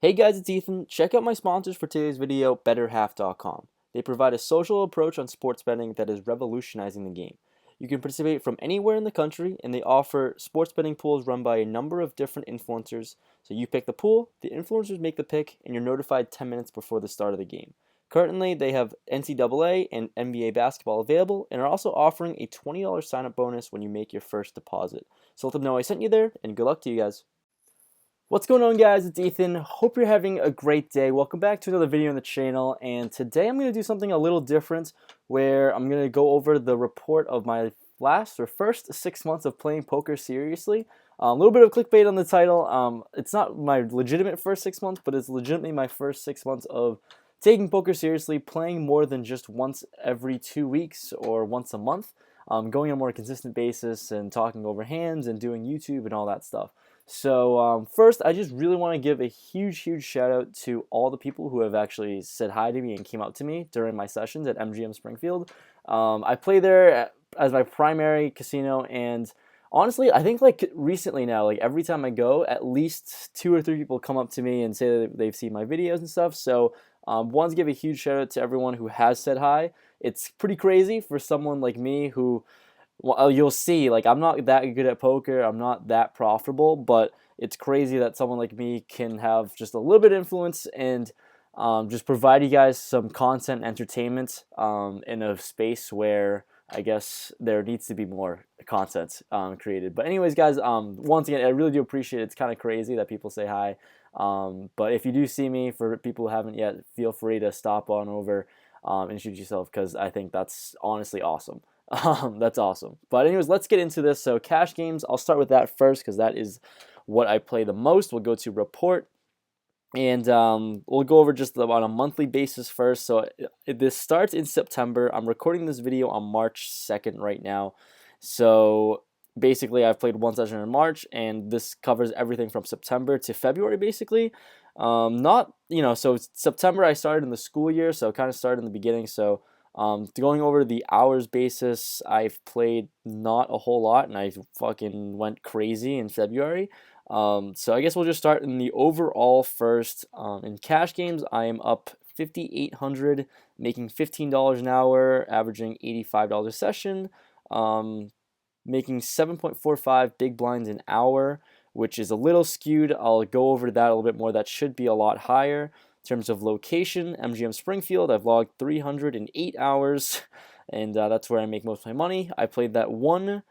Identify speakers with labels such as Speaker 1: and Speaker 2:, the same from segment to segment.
Speaker 1: Hey guys, it's Ethan. Check out my sponsors for today's video, BetterHalf.com. They provide a social approach on sports betting that is revolutionizing the game. You can participate from anywhere in the country, and they offer sports betting pools run by a number of different influencers. So you pick the pool, the influencers make the pick, and you're notified 10 minutes before the start of the game. Currently, they have NCAA and NBA basketball available, and are also offering a $20 sign-up bonus when you make your first deposit. So let them know I sent you there, and good luck to you guys. What's going on, guys? It's Ethan. Hope you're having a great day. Welcome back to another video on the channel, and today I'm going to do something a little different where I'm going to go over the report of my first 6 months of playing poker seriously. A little bit of clickbait on the title. It's not my legitimate first 6 months, but it's legitimately my first 6 months of taking poker seriously, playing more than just once every 2 weeks or once a month, going on a more consistent basis and talking over hands and doing YouTube and all that stuff. So first, I just really want to give a huge shout out to all the people who have actually said hi to me and came up to me during my sessions at MGM Springfield. I play there as my primary casino, and honestly, I think like recently now, like every time I go, at least 2 or 3 people come up to me and say that they've seen my videos and stuff. So want to give a huge shout out to everyone who has said hi. It's pretty crazy for someone like me who, well, you'll see, like, I'm not that good at poker, I'm not that profitable, but it's crazy that someone like me can have just a little bit of influence and just provide you guys some content and entertainment in a space where I guess there needs to be more content created. But anyways, guys, once again, I really do appreciate it. It's kind of crazy that people say hi. But if you do see me, for people who haven't yet, feel free to stop on over and introduce yourself, because I think that's honestly awesome. That's awesome. But anyways, let's get into this. So cash games, I'll start with that first because that is what I play the most. We'll go to report, and we'll go over just on a monthly basis first. So this starts in September. I'm recording this video on March 2nd right now. So basically, I've played one session in March, and this covers everything from September to February, basically. Not, so September I started in the school year, so kind of started in the beginning. So going over the hours basis, I've played not a whole lot, and I fucking went crazy in February. So I guess we'll just start in the overall first. In cash games, I am up 5,800, making $15 an hour, averaging $85 a session, making 7.45 big blinds an hour, which is a little skewed. I'll go over that a little bit more. That should be a lot higher. In terms of location, MGM Springfield, I've logged 308 hours, and that's where I make most of my money. I played that one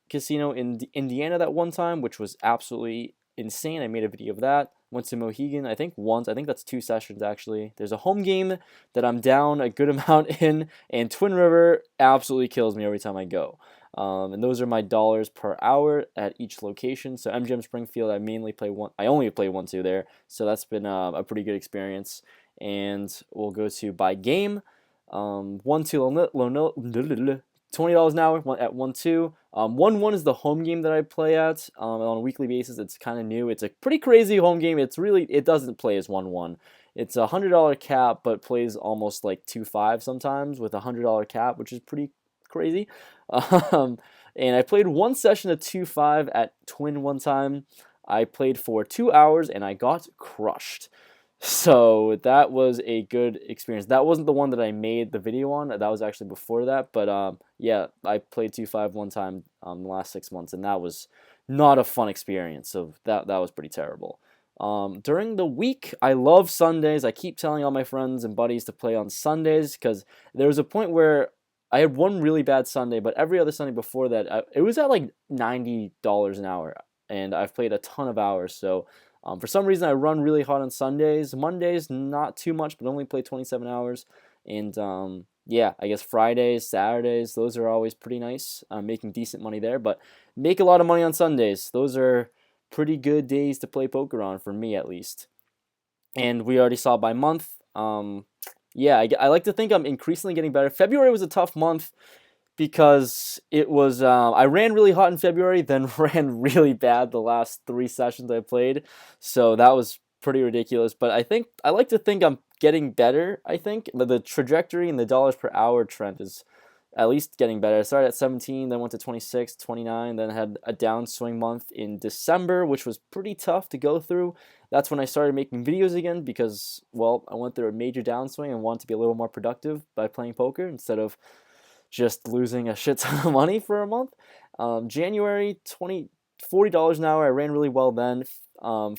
Speaker 1: casino in Indiana that one time, which was absolutely insane. I made a video of that. Went to Mohegan, I think once. I think that's 2 sessions, actually. There's a home game that I'm down a good amount in, and Twin River absolutely kills me every time I go. And those are my dollars per hour at each location. So MGM Springfield, I only play 1-2 there. So that's been a pretty good experience. And we'll go to by game. 1-2 $20 an hour at 1-2. 1-1 is the home game that I play at on a weekly basis. It's kind of new. It's a pretty crazy home game. It doesn't play as 1-1. It's a $100 cap, but plays almost like 2-5 sometimes with a $100 cap, which is pretty crazy. And I played one session of 2-5 at Twin one time. I played for 2 hours and I got crushed. So that was a good experience. That wasn't the one that I made the video on. That was actually before that. But yeah, I played 2-5 one time the last 6 months, and that was not a fun experience. So that was pretty terrible. During the week, I love Sundays. I keep telling all my friends and buddies to play on Sundays because there was a point where I had one really bad Sunday, but every other Sunday before that, it was at like $90 an hour, and I've played a ton of hours. So for some reason, I run really hot on Sundays. Mondays, not too much, but only play 27 hours. And yeah, I guess Fridays, Saturdays, those are always pretty nice. I'm making decent money there, but make a lot of money on Sundays. Those are pretty good days to play poker on, for me at least. And we already saw by month. Yeah, I like to think I'm increasingly getting better. February was a tough month because it was I ran really hot in February, then ran really bad the last 3 sessions I played. So that was pretty ridiculous. But I like to think I'm getting better. I think but the trajectory and the dollars per hour trend is at least getting better. I started at 17, then went to 26, 29, then had a downswing month in December, which was pretty tough to go through. That's when I started making videos again because, well, I went through a major downswing and wanted to be a little more productive by playing poker instead of just losing a shit ton of money for a month. January, $40 an hour. I ran really well then.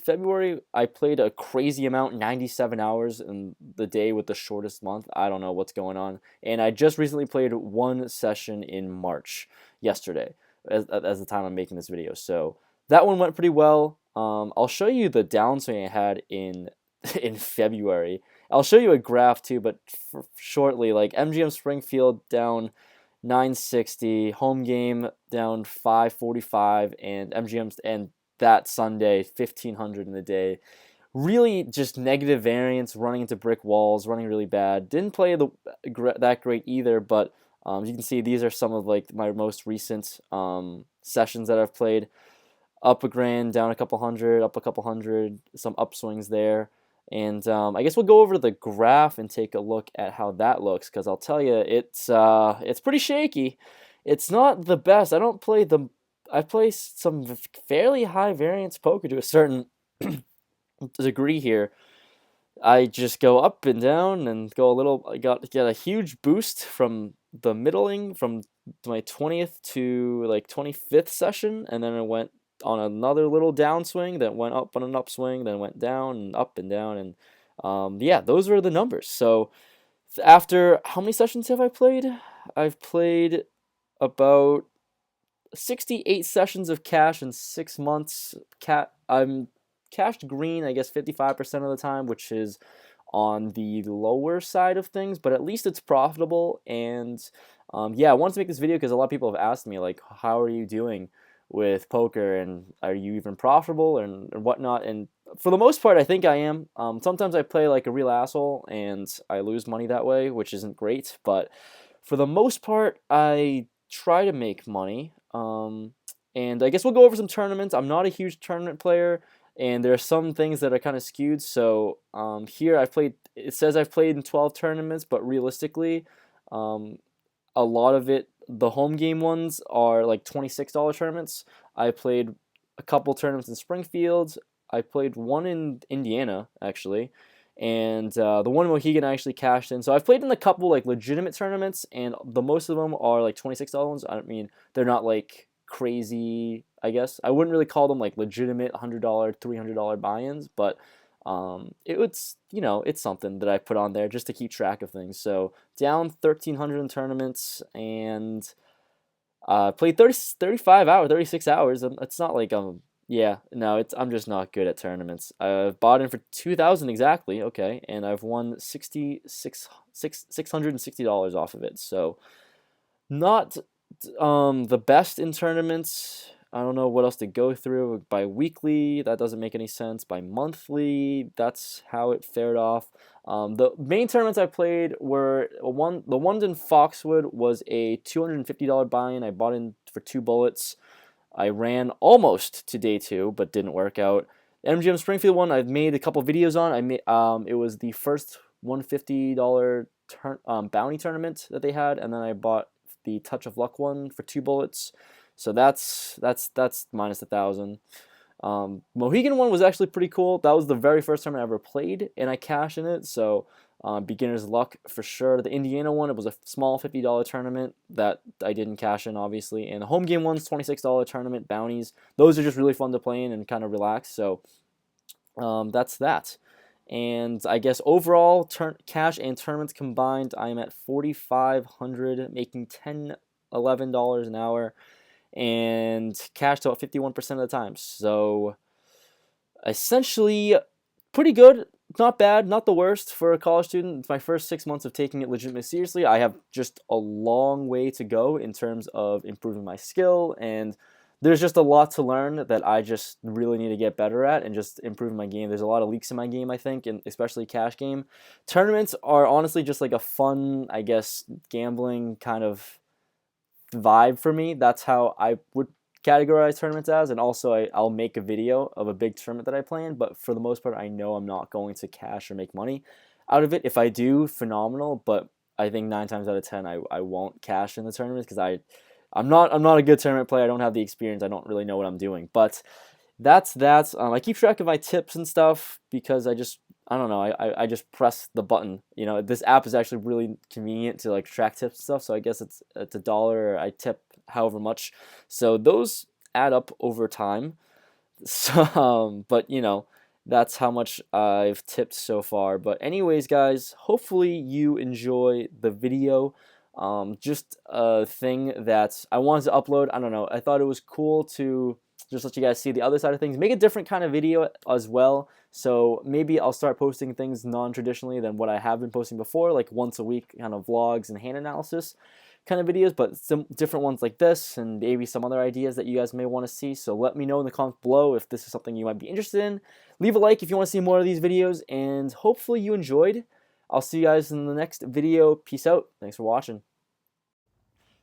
Speaker 1: February, I played a crazy amount, 97 hours in the day with the shortest month. I don't know what's going on. And I just recently played one session in March, yesterday, as the time I'm making this video. So that one went pretty well. I'll show you the downswing I had in in February. I'll show you a graph too, but shortly, like MGM Springfield down 960, home game down 545, and MGM and that Sunday 1500 in the day. Really just negative variance, running into brick walls, running really bad. Didn't play that great either, but you can see these are some of like my most recent sessions that I've played. Up a grand, down a couple hundred, up a couple hundred, some upswings there. And I guess we'll go over the graph and take a look at how that looks, because I'll tell you, it's pretty shaky. It's not the best. I play some fairly high variance poker to a certain degree here. I just go up and down and go a little. Get a huge boost from the middling from my 20th to like 25th session, and then I went on another little downswing, that went up on an upswing, then went down and up and down, and yeah, those were the numbers. So after how many sessions have I played? I've played about 68 sessions of cash in 6 months. I'm cashed green, I guess 55% of the time, which is on the lower side of things, but at least it's profitable. And yeah, I wanted to make this video because a lot of people have asked me, like, how are you doing with poker, and are you even profitable and whatnot? And for the most part, I think I am. Sometimes I play like a real asshole and I lose money that way, which isn't great, but for the most part, I try to make money. And I guess we'll go over some tournaments. I'm not a huge tournament player, and there are some things that are kind of skewed. So here it says I've played in 12 tournaments, but realistically, a lot of it, the home game ones, are like $26 tournaments. I played a couple tournaments in Springfield. I played one in Indiana, actually. And the one in Mohegan I actually cashed in. So I've played in a couple like legitimate tournaments, and the most of them are like $26 ones. I mean, they're not like crazy, I guess. I wouldn't really call them like legitimate $100, $300 buy-ins, but it's it's something that I put on there just to keep track of things. So down 1,300 in tournaments, and played 35 hours, 36 hours. It's not like yeah, no, I'm just not good at tournaments. I've bought in for 2,000 exactly, okay, and I've won $660 off of it. So not the best in tournaments. I don't know what else to go through. By weekly, that doesn't make any sense. By monthly, that's how it fared off. The main tournaments I played were the ones in Foxwood was a $250 buy-in. I bought in for 2 bullets. I ran almost to day 2, but didn't work out. The MGM Springfield one, I've made a couple videos on. It was the first $150 bounty tournament that they had, and then I bought the Touch of Luck one for 2 bullets. So that's minus 1,000. Mohegan one was actually pretty cool. That was the very first time I ever played, and I cashed in it. So beginner's luck for sure. The Indiana one, it was a small $50 tournament that I didn't cash in, obviously. And the home game one's $26 tournament bounties. Those are just really fun to play in and kind of relax. So that's that. And I guess overall, cash and tournaments combined, I'm at $4,500, making $11 an hour, and cashed about 51% of the time. So essentially, pretty good. Not bad, not the worst for a college student. It's my first 6 months of taking it legitimately seriously. I have just a long way to go in terms of improving my skill, and there's just a lot to learn that I just really need to get better at and just improve my game. There's a lot of leaks in my game, I think, and especially cash game. Tournaments are honestly just like a fun, I guess, gambling kind of vibe for me. That's how I would categorize tournaments as, and also I'll make a video of a big tournament that I plan, but for the most part, I know I'm not going to cash or make money out of it. If I do, phenomenal, but I think 9 times out of 10 I won't cash in the tournaments because I'm not a good tournament player. I don't have the experience. I don't really know what I'm doing. But that's that. I keep track of my tips and stuff because I don't know. I just press the button. This app is actually really convenient to like track tips and stuff. So I guess it's $1. I tip however much. So those add up over time. So, but that's how much I've tipped so far. But anyways, guys, hopefully you enjoy the video. Just a thing that I wanted to upload. I don't know. I thought it was cool to just let you guys see the other side of things. Make a different kind of video as well. So maybe I'll start posting things non-traditionally than what I have been posting before, like once a week kind of vlogs and hand analysis kind of videos, but some different ones like this and maybe some other ideas that you guys may want to see. So let me know in the comments below if this is something you might be interested in. Leave a like if you want to see more of these videos, and hopefully you enjoyed. I'll see you guys in the next video. Peace out. Thanks for watching.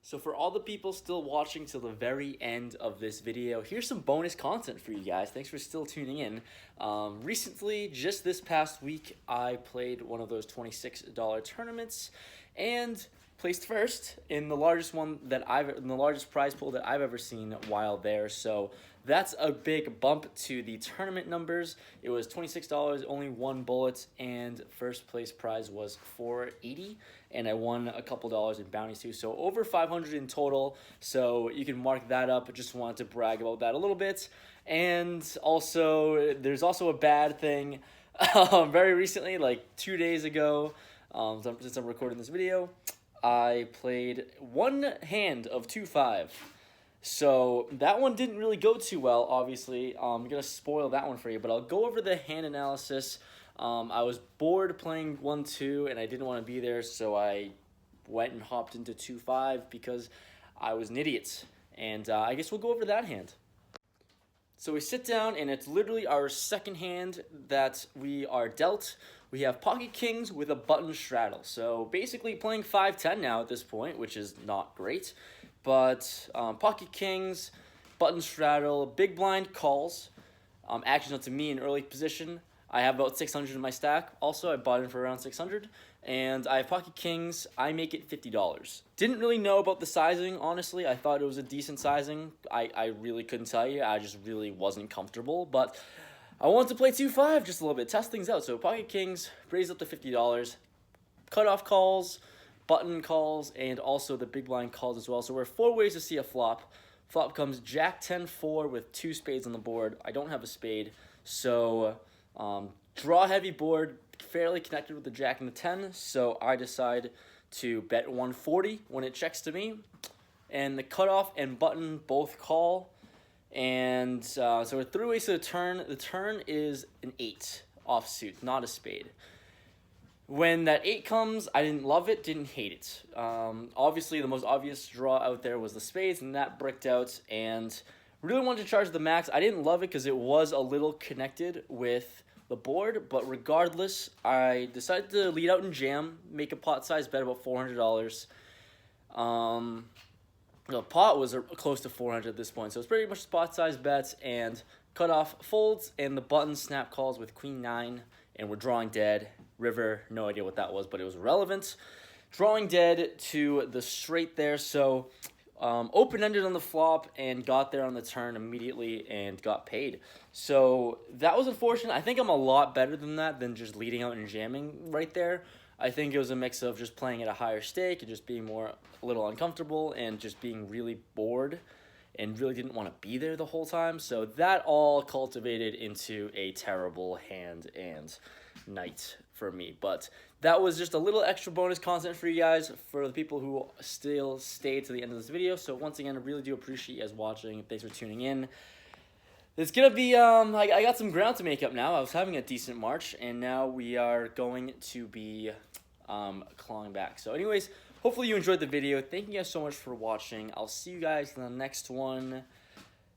Speaker 1: So for all the people still watching till the very end of this video, here's some bonus content for you guys. Thanks for still tuning in. Recently, just this past week, I played one of those $26 tournaments and placed first in the largest prize pool that I've ever seen while there. So that's a big bump to the tournament numbers. It was $26, only one bullet, and first place prize was $480, and I won a couple dollars in bounties too. So over 500 in total. So you can mark that up. I just wanted to brag about that a little bit. And also, there's also a bad thing. Very recently, like 2 days ago, since I'm recording this video, I played one hand of 2-5. So that one didn't really go too well, obviously. I'm going to spoil that one for you, but I'll go over the hand analysis. I was bored playing 1-2, and I didn't want to be there, so I went and hopped into 2-5 because I was an idiot. And I guess we'll go over that hand. So we sit down, and it's literally our second hand that we are dealt. We have pocket kings with a button straddle. So basically playing 5-10 now at this point, which is not great. But pocket kings, button straddle, big blind calls. Actions up to me in early position. I have about 600 in my stack. Also, I bought in for around 600. And I have pocket kings. I make it $50. Didn't really know about the sizing, honestly. I thought it was a decent sizing. I really couldn't tell you. I just really wasn't comfortable. But I wanted to play 2-5 just a little bit, test things out. So pocket kings, raised up to $50. Cutoff calls, button calls, and also the big blind calls as well. So we're 4 ways to see a flop. Flop comes Jack 10-4 with 2 spades on the board. I don't have a spade, so draw heavy board, fairly connected with the Jack and the 10. So I decide to bet 140 when it checks to me, and the cutoff and button both call. And so we're 3 ways to the turn. The turn is an 8 offsuit, not a spade. When that 8 comes, I didn't love it, didn't hate it. Obviously, the most obvious draw out there was the spades, and that bricked out. And really wanted to charge the max. I didn't love it because it was a little connected with the board. But regardless, I decided to lead out and jam, make a pot size bet about $400. The pot was close to 400 at this point, so it's pretty much spot size bets, and cutoff folds, and the button snap calls with queen 9, and we're drawing dead. River, no idea what that was, but it was relevant. Drawing dead to the straight there, so open-ended on the flop and got there on the turn immediately and got paid. So that was unfortunate. I think I'm a lot better than that, than just leading out and jamming right there. I think it was a mix of just playing at a higher stake and just being a little uncomfortable and just being really bored and really didn't want to be there the whole time. So that all cultivated into a terrible hand and night for me. But that was just a little extra bonus content for you guys, for the people who still stayed to the end of this video. So once again, I really do appreciate you guys watching. Thanks for tuning in. It's going to be, I got some ground to make up now. I was having a decent March, and now we are going to be clawing back. So anyways, hopefully you enjoyed the video. Thank you guys so much for watching. I'll see you guys in the next one.